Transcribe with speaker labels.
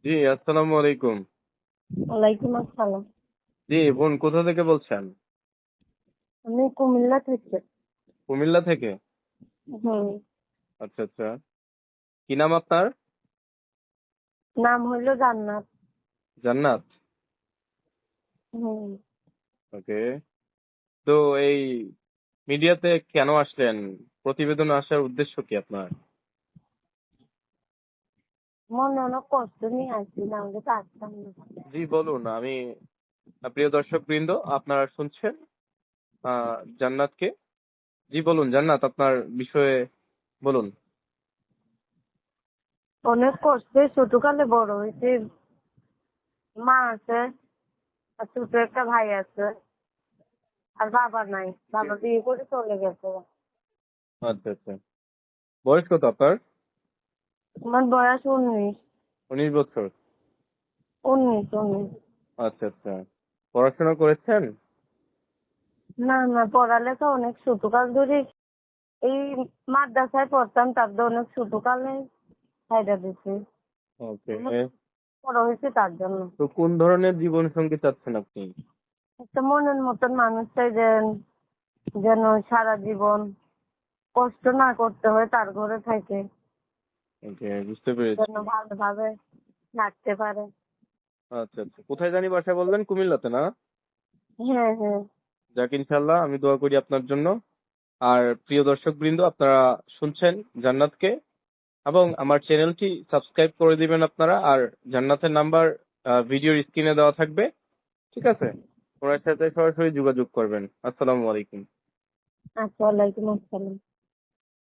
Speaker 1: জি, আসসালামু আলাইকুম।
Speaker 2: ওয়ালাইকুম আসসালাম।
Speaker 1: জি, বোন কোথা থেকে বলছেন?
Speaker 2: আমি কুমিল্লা থেকে।
Speaker 1: কুমিল্লা থেকে?
Speaker 2: হুম।
Speaker 1: আচ্ছা, আচ্ছা। কি নাম আপনার?
Speaker 2: নাম হইলো জান্নাত।
Speaker 1: জান্নাত?
Speaker 2: হুম।
Speaker 1: ওকে। তো এই মিডিয়াতে কেন আসলেন? প্রতিবেদনে আসার উদ্দেশ্য কি আপনার?
Speaker 2: মনে অনেক কষ্ট নিয়ে আসছি, না হলে তো আসতাম না।
Speaker 1: জি, বলুন। আমি প্রিয় দর্শকবৃন্দ, আপনারা শুনছেন জান্নাতকে। জি, বলুন জান্নাত, আপনার বিষয়ে বলুন।
Speaker 2: অনেক কষ্টে ছোটকালে বড় হয়েছে। মা আছে, আর ছোট একটা ভাই আছে, আর বাবা নাই। বাবা বিয়ে করে চলে গেছে।
Speaker 1: আচ্ছা, আচ্ছা। বয়স কত আপনার?
Speaker 2: আমার বয়স 19।
Speaker 1: 19 বছর?
Speaker 2: 19।
Speaker 1: আচ্ছা, আচ্ছা। পড়াশোনা করেছেন?
Speaker 2: না না, পড়ালেখা অনেক ছোটকাল ধরে এই মাদ্রাসায় পড়তাম, তারপর অনেক ছোটকালে ছাইড়া দিছি।
Speaker 1: ওকে।
Speaker 2: অনেক বড় হয়েছে তার জন্য।
Speaker 1: তো কোন ধরনের জীবন সঙ্গী চাচ্ছেন আপনি?
Speaker 2: একটা মনের মতন মানুষ চাই, যেন যেন সারা জীবন কষ্ট না করতে হয়, তার ঘরে থাকে,
Speaker 1: ওকে, বুঝতে পেরেছি।
Speaker 2: যেন ভালোভাবে থাকতে পারে।
Speaker 1: আচ্ছা, আচ্ছা। কোথায় জানি বাসা বললেন? কুমিল্লাতে না?
Speaker 2: হ্যাঁ হ্যাঁ।
Speaker 1: যাক, ইনশাল্লাহ আমি দোয়া করি আপনার জন্য। আর প্রিয় দর্শকবৃন্দ, আপনারা শুনছেন জান্নাতকে, এবং আমার চ্যানেলটি সাবস্ক্রাইব করে দিবেন আপনারা। আর জান্নাতের নাম্বার ভিডিওর স্ক্রিনে দেওয়া থাকবে। ঠিক আছে? ওনার সাথে সরাসরি যোগাযোগ করবেন। আসসালামু আলাইকুম।
Speaker 2: আচ্ছা, ওয়ালাইকুম আসসালাম।